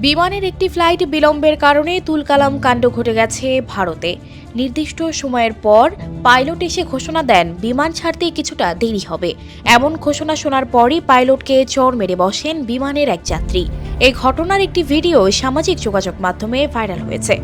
বিমানের একটি ফ্লাইট বিলম্বের কারণে তুলকালাম কাণ্ড ঘটে গেছে ভারতে। নির্দিষ্ট সময়ের পর পাইলট এসে ঘোষণা দেন বিমান ছাড়তে কিছুটা দেরি হবে। এমন ঘোষণা শোনার পরই পাইলটকে চড় মেরে বসেন বিমানের এক যাত্রী। এই ঘটনার একটি ভিডিও সামাজিক যোগাযোগ মাধ্যমে ভাইরাল হয়েছে।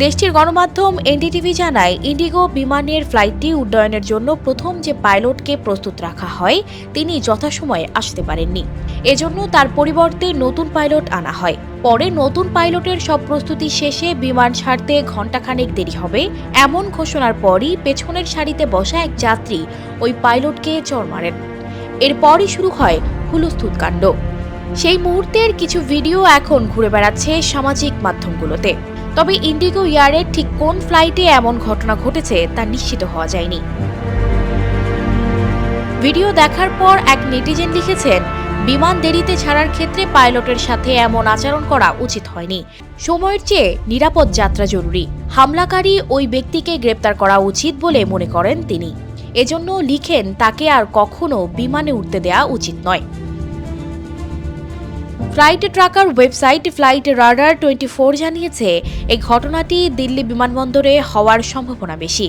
দেশটির গণমাধ্যম এনডিটিভি জানায়, ইন্ডিগো বিমানের ফ্লাইটটি উড্ডয়নের জন্য প্রথম যে পাইলটকে প্রস্তুত রাখা হয় তিনি যথাসময়ে আসতে পারেননি। এজন্য তার পরিবর্তে নতুন পাইলট আনা হয়। পরে নতুন পাইলটের সব প্রস্তুতি শেষে বিমান ছাড়তে ঘণ্টাখানেক দেরি হবে এমন ঘোষণার পরই পেছনের সারিতে বসা এক যাত্রী ওই পাইলটকে চড় মারেন। এরপরই শুরু হয় হুলস্থুল কাণ্ড। সেই মুহূর্তের কিছু ভিডিও এখন ঘুরে বেড়াচ্ছে সামাজিক মাধ্যমগুলোতে। তবে ইন্ডিগো এয়ারের ঠিক কোন ফ্লাইটে এমন ঘটনা ঘটেছে তা নিশ্চিত হওয়া যায়নি। ভিডিও দেখার পর এক নেটিজেন লিখেছেন, বিমান দেরিতে ছাড়ার ক্ষেত্রে পাইলটের সাথে এমন আচরণ করা উচিত হয়নি। সময়ের চেয়ে নিরাপদ যাত্রা জরুরি। হামলাকারী ওই ব্যক্তিকে গ্রেপ্তার করা উচিত বলে মনে করেন তিনি। এজন্য লিখেন, তাকে আর কখনো বিমানে উঠতে দেওয়া উচিত নয়। Flight tracker website flight radar 24 জানিয়েছে, এই ঘটনাটি দিল্লি বিমানবন্দরে হওয়ার সম্ভাবনা বেশি,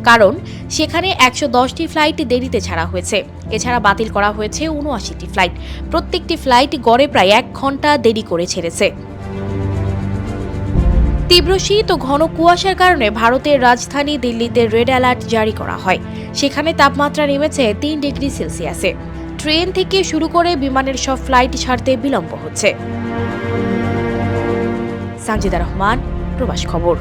কারণ সেখানে 110টি ফ্লাইট দেরিতে ছাড়া হয়েছে। এছাড়া বাতিল করা হয়েছে 79টি ফ্লাইট। প্রত্যেকটি ফ্লাইট গড়ে প্রায় 1 ঘন্টা দেরি করে ছেড়েছে। তীব্র শীত ও ঘন কুয়াশার কারণে ভারতের রাজধানী দিল্লিতে রেড অ্যালার্ট জারি করা হয়। সেখানে তাপমাত্রা নেমেছে 3 ডিগ্রি সেলসিয়াসে। ট্রেন থেকে শুরু করে বিমানের সব ফ্লাইট ছাড়তে বিলম্ব হচ্ছে। সানজিদা রহমান, প্রবাস খবর।